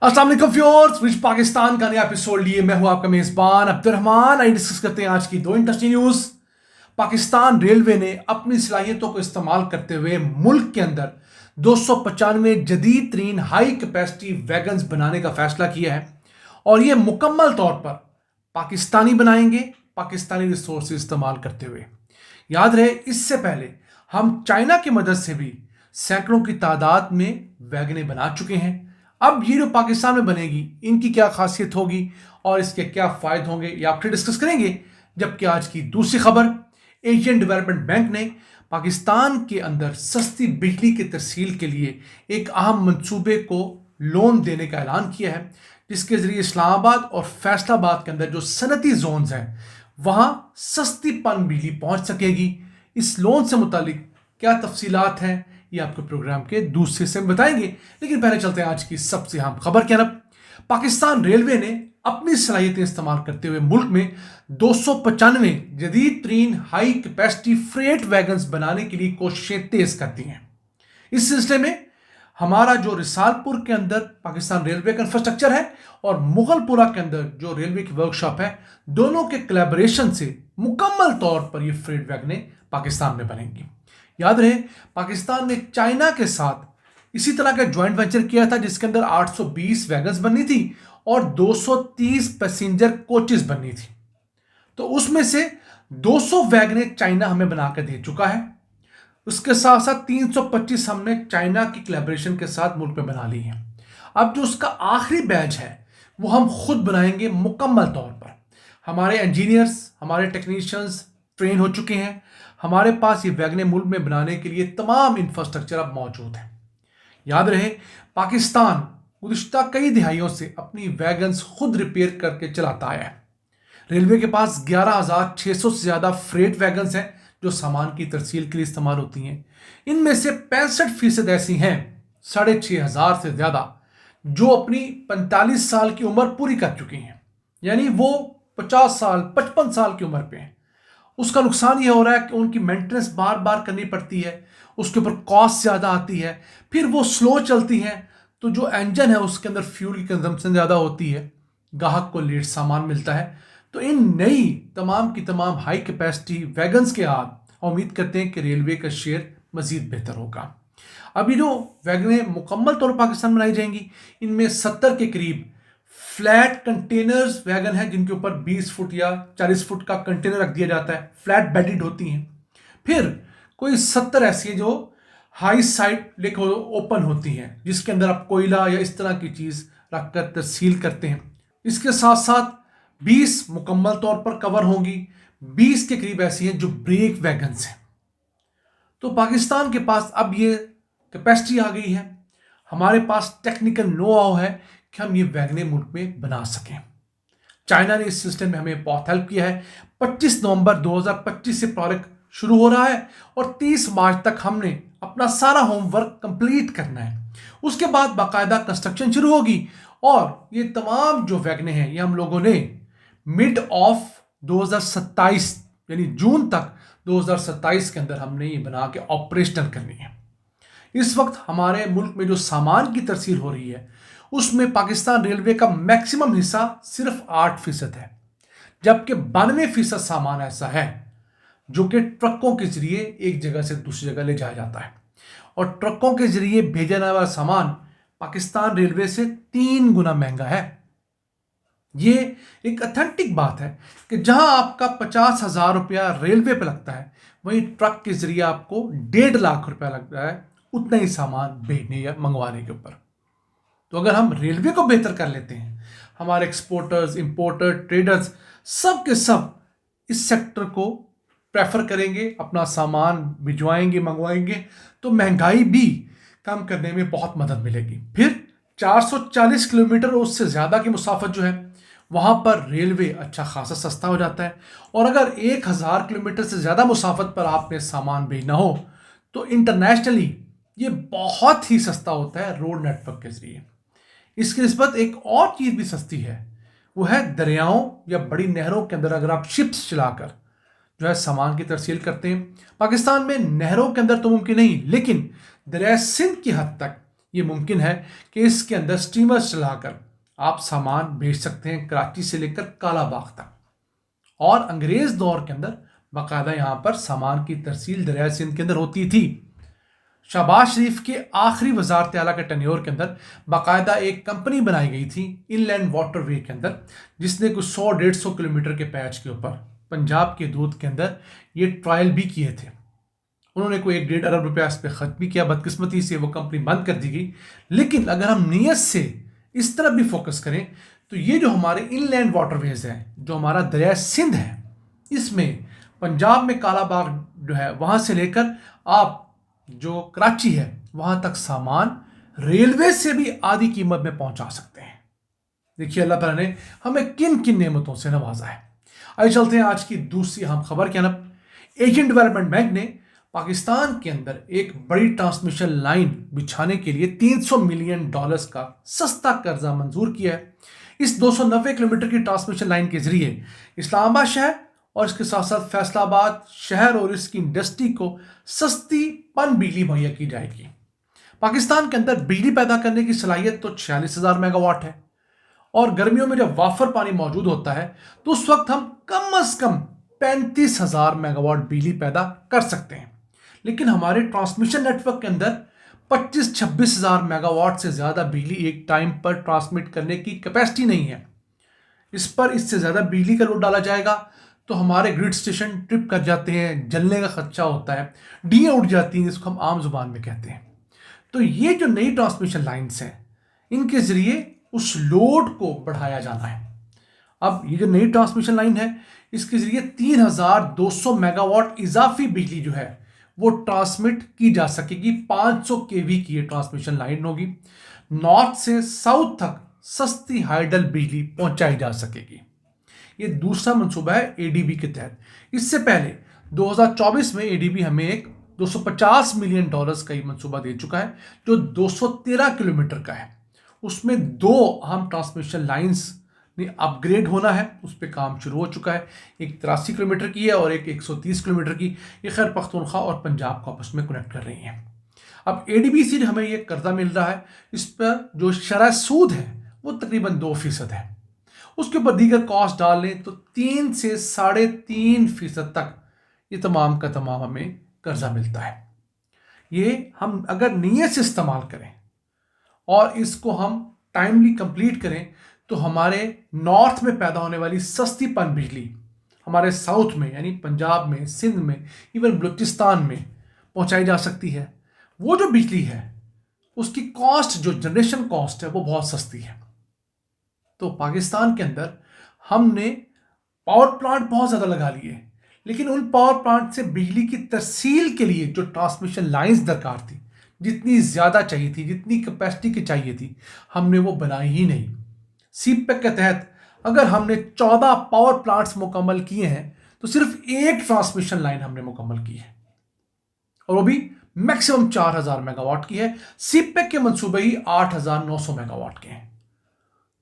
अस्सलाम वालेकुम व्यूअर्स, विच पाकिस्तान का नया एपिसोड लिए मैं हूं आपका मेजबान अब्दुर्रहमान। आई डिस्कस करते हैं आज की दो इंटरेस्टिंग न्यूज। पाकिस्तान रेलवे ने अपनी सलाहियतों को इस्तेमाल करते हुए मुल्क के अंदर 295 जदीद तरीन हाई कैपेसिटी वैगन्स बनाने का फैसला किया है और ये मुकम्मल तौर पर पाकिस्तानी बनाएंगे, पाकिस्तानी रिसोर्स इस्तेमाल करते हुए। याद रहे, इससे पहले हम चाइना की मदद से भी सैकड़ों की तादाद में वैगनें बना चुके हैं। अब ये जो पाकिस्तान में बनेगी, इनकी क्या खासियत होगी और इसके क्या फायदे होंगे, ये आपसे डिस्कस करेंगे। जबकि आज की दूसरी खबर, एशियन डेवलपमेंट बैंक ने पाकिस्तान के अंदर सस्ती बिजली की तरसील के लिए एक अहम मंसूबे को लोन देने का ऐलान किया है, जिसके जरिए इस्लामाबाद और फैसलाबाद के अंदर जो सनती जोन्स हैं वहां सस्ती पन बिजली पहुंच सकेगी। इस लोन से मुतालिक क्या तफसीलात हैं, ये आपको प्रोग्राम के दूसरे से बताएंगे। लेकिन पहले चलते हैं आज की सबसे अहम खबर की तरफ। पाकिस्तान रेलवे ने अपनी सलाहियतें इस्तेमाल करते हुए मुल्क में 295 जदीद तरीन हाई कैपेसिटी फ्रेट वैगन्स बनाने के लिए कोशिशें तेज कर दी हैं। इस सिलसिले में हमारा जो रिसालपुर के अंदर पाकिस्तान रेलवे का इंफ्रास्ट्रक्चर है और मुगलपुरा के अंदर जो रेलवे की वर्कशॉप है, दोनों के कोलैबोरेशन से मुकम्मल तौर पर ये फ्रेट वैगनें पाकिस्तान में बनेंगी। याद रहे, पाकिस्तान ने चाइना के साथ इसी तरह का ज्वाइंट वेंचर किया था, जिसके अंदर 820 वैगन्स बननी थी और 230 पैसेंजर कोचेस बननी थी। तो उसमें से 200 वैगनें चाइना हमें बनाकर दे चुका है। उसके साथ साथ 325 हमने चाइना की कोलैबोरेशन के साथ मुल्क में बना ली है। अब जो उसका आखिरी बैच है वो हम खुद बनाएंगे मुकम्मल तौर पर। हमारे इंजीनियर्स, हमारे टेक्नीशियंस ट्रेन हो चुके हैं। हमारे पास ये वैगनें मुल्क में बनाने के लिए तमाम इंफ्रास्ट्रक्चर अब मौजूद है। याद रहे, पाकिस्तान गुज़िश्ता कई दिहाइयों से अपनी वैगन्स खुद रिपेयर करके चलाता आया है। रेलवे के पास 11,600 से ज़्यादा फ्रेट वैगन्स हैं जो सामान की तरसील के लिए इस्तेमाल होती हैं। इनमें से 65% ऐसी हैं, 6,500 से ज़्यादा, जो अपनी 45 साल की उम्र पूरी कर चुकी हैं, यानी वो 50 साल 55 साल की उम्र पे हैं। उसका नुकसान ये हो रहा है कि उनकी मेंटेनेंस बार बार करनी पड़ती है, उसके ऊपर कॉस्ट ज़्यादा आती है, फिर वो स्लो चलती हैं, तो जो इंजन है उसके अंदर फ्यूल की कंजम्पशन ज़्यादा होती है, ग्राहक को लेट सामान मिलता है। तो इन नई तमाम की तमाम हाई कैपेसिटी वैगन्स के बाद उम्मीद करते हैं कि रेलवे का शेयर मज़ीद बेहतर होगा। अभी जो वैगनें मुकम्मल तौर पर पाकिस्तान बनाई जाएंगी, इनमें 70 के करीब फ्लैट कंटेनर्स वैगन है, जिनके ऊपर 20 फुट या 40 फुट का कंटेनर रख दिया जाता है, फ्लैट बेडेड होती हैं। फिर कोई 70 ऐसी है जो हाई साइड लेकर ओपन होती हैं, जिसके अंदर आप कोयला या इस तरह की चीज़ रखकर तरसील करते हैं। इसके साथ साथ 20 मुकम्मल तौर पर कवर होंगी, 20 के करीब ऐसी हैं जो ब्रेक वैगन्स हैं। तो पाकिस्तान के पास अब ये कैपेसिटी आ गई है, हमारे पास टेक्निकल नो हाउ है कि हम ये वैगनें मुल्क में बना सकें। चाइना ने इस सिस्टम में हमें बहुत हेल्प किया है। 25 नवंबर 2025 से प्रोजेक्ट शुरू हो रहा है और 30 मार्च तक हमने अपना सारा होमवर्क कंप्लीट करना है। उसके बाद बाकायदा कंस्ट्रक्शन शुरू होगी और ये तमाम जो वैगनें हैं ये हम लोगों ने मिड ऑफ 2027 यानी जून तक 2027 के अंदर हमने ये बना के ऑपरेशनल करनी है। इस वक्त हमारे मुल्क में जो सामान की तरसील हो रही है उसमें पाकिस्तान रेलवे का मैक्सिमम हिस्सा सिर्फ 8% है, जबकि 92% सामान ऐसा है जो कि ट्रकों के जरिए एक जगह से दूसरी जगह ले जाया जाता है। और ट्रकों के जरिए भेजा जाने वाला सामान पाकिस्तान रेलवे से 3 गुना महंगा है। ये एक अथेंटिक बात है कि जहां आपका 50,000 रुपया रेलवे पे लगता है, वहीं ट्रक के जरिए आपको 1.5 लाख रुपया लग रहा है उतना ही सामान भेजने या मंगवाने के ऊपर। तो अगर हम रेलवे को बेहतर कर लेते हैं, हमारे एक्सपोर्टर्स, इंपोर्टर, ट्रेडर्स सब के सब इस सेक्टर को प्रेफर करेंगे, अपना सामान भिजवाएंगे, मंगवाएंगे, तो महंगाई भी कम करने में बहुत मदद मिलेगी। फिर 440 किलोमीटर उससे ज़्यादा की मुसाफत जो है वहाँ पर रेलवे अच्छा खासा सस्ता हो जाता है। और अगर 1000 किलोमीटर से ज़्यादा मुसाफत पर आपने सामान भेजना हो तो इंटरनेशनली ये बहुत ही सस्ता होता है रोड नेटवर्क के जरिए। इसकी निस्बत एक और चीज़ भी सस्ती है, वो है दरियाओं या बड़ी नहरों के अंदर अगर आप शिप्स चलाकर जो है सामान की तरसील करते हैं। पाकिस्तान में नहरों के अंदर तो मुमकिन नहीं, लेकिन दरिया सिंध की हद तक ये मुमकिन है कि इसके अंदर स्टीमर्स चलाकर आप सामान भेज सकते हैं कराची से लेकर कालाबाग तक। और अंग्रेज दौर के अंदर बाकायदा यहाँ पर सामान की तरसील दरिया सिंध के अंदर होती थी। शहबाज शरीफ के आखिरी वजारत आला के टेन्योर के अंदर बाकायदा एक कंपनी बनाई गई थी इनलैंड वाटरवे के अंदर, जिसने कुछ 100-150 किलोमीटर के पैच के ऊपर पंजाब के दूध के अंदर ये ट्रायल भी किए थे। उन्होंने कोई 1-1.5 अरब रुपया इस पर खर्च भी किया। बदकिस्मती से वो कंपनी बंद कर दी गई। लेकिन अगर हम नीयत से इस तरफ भी फोकस करें तो ये जो हमारे इनलैंड वाटरवेज हैं, जो हमारा दरिया सिंध है, इसमें पंजाब में कालाबाग जो है वहाँ से लेकर आप जो कराची है वहाँ तक सामान रेलवे से भी आधी कीमत में पहुँचा सकते हैं। देखिए अल्लाह ताला ने हमें किन किन नेमतों से नवाजा है। आइए चलते हैं आज की दूसरी अहम खबर की तरफ। एशियन डेवलपमेंट बैंक ने पाकिस्तान के अंदर एक बड़ी ट्रांसमिशन लाइन बिछाने के लिए $300 मिलियन का सस्ता कर्जा मंजूर किया है। इस 290 किलोमीटर की ट्रांसमिशन लाइन के जरिए इस्लामाबाद शहर और इसके साथ साथ फैसलाबाद शहर और इसकी इंडस्ट्री को सस्ती पन बिजली मुहैया की जाएगी। पाकिस्तान के अंदर बिजली पैदा करने की सलाहियत तो 46,000 मेगावाट है और गर्मियों में जब वाफर पानी मौजूद होता है तो उस वक्त हम कम से कम 35,000 मेगावाट बिजली पैदा कर सकते हैं। लेकिन हमारे ट्रांसमिशन नेटवर्क के अंदर 25-26,000 मेगावाट से ज़्यादा बिजली एक टाइम पर ट्रांसमिट करने की कैपेसिटी नहीं है। इस पर इससे ज़्यादा बिजली का लोड डाला जाएगा तो हमारे ग्रिड स्टेशन ट्रिप कर जाते हैं, जलने का खदशा होता है, डीएं उड़ जाती हैं, जिसको हम आम जुबान में कहते हैं। तो ये जो नई ट्रांसमिशन लाइन्स हैं, इनके ज़रिए उस लोड को बढ़ाया जाना है। अब ये जो नई ट्रांसमिशन लाइन है, इसके ज़रिए 3,200 मेगावाट इजाफी बिजली जो है वो ट्रांसमिट की जा सकेगी। 500 केवी की ये ट्रांसमिशन लाइन होगी। नॉर्थ से साउथ तक सस्ती हाइडल बिजली पहुंचाई जा सकेगी। ये दूसरा मंसूबा है एडीबी के तहत। इससे पहले 2024 में एडीबी हमें एक $250 मिलियन का ये मंसूबा दे चुका है, जो 213 किलोमीटर का है। उसमें 2 अहम ट्रांसमिशन लाइंस ने अपग्रेड होना है, उस पर काम शुरू हो चुका है। एक 83 किलोमीटर की है और एक 130 किलोमीटर की। ये खैर पख्तूनख्वा और पंजाब को आपस में कनेक्ट कर रही हैं। अब एडीबी से हमें ये कर्जा मिल रहा है, इस पर जो शरह सूद है वो तकरीबन 2% है। उसके ऊपर दीगर कॉस्ट डाल लें तो 3 से 3.5% तक ये तमाम का तमाम हमें कर्जा मिलता है। ये हम अगर नीयत से इस्तेमाल करें और इसको हम टाइमली कंप्लीट करें तो हमारे नॉर्थ में पैदा होने वाली सस्ती पन बिजली हमारे साउथ में यानी पंजाब में, सिंध में, इवन बलूचिस्तान में पहुंचाई जा सकती है। वो जो बिजली है उसकी कॉस्ट, जो जनरेशन कॉस्ट है, वो बहुत सस्ती है। तो पाकिस्तान के अंदर हमने पावर प्लांट बहुत ज़्यादा लगा लिए, लेकिन उन पावर प्लांट से बिजली की तरसील के लिए जो ट्रांसमिशन लाइंस दरकार थी, जितनी ज़्यादा चाहिए थी, जितनी कैपेसिटी की चाहिए थी, हमने वो बनाई ही नहीं। सीपेक के तहत अगर हमने 14 पावर प्लांट्स मुकम्मल किए हैं तो सिर्फ एक ट्रांसमिशन लाइन हमने मुकम्मल की है और वो भी मैक्सिमम 4,000 मेगावाट की है। सीपेक के मंसूबे ही 8,900 मेगावाट के हैं।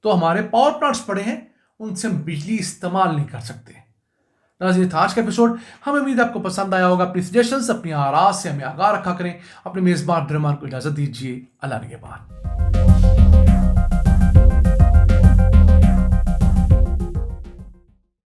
तो हमारे पावर प्लांट्स पड़े हैं, उनसे हम बिजली इस्तेमाल नहीं कर सकते। नाज़रीन, था आज का एपिसोड। हमें उम्मीद है आपको पसंद आया होगा। अपनी सजेशंस, अपनी आराज़ से हमें आगाह रखा करें। अपने मेज़बान अब्दुर्रहमान को इजाज़त दीजिए। अल्लाह निगहबान।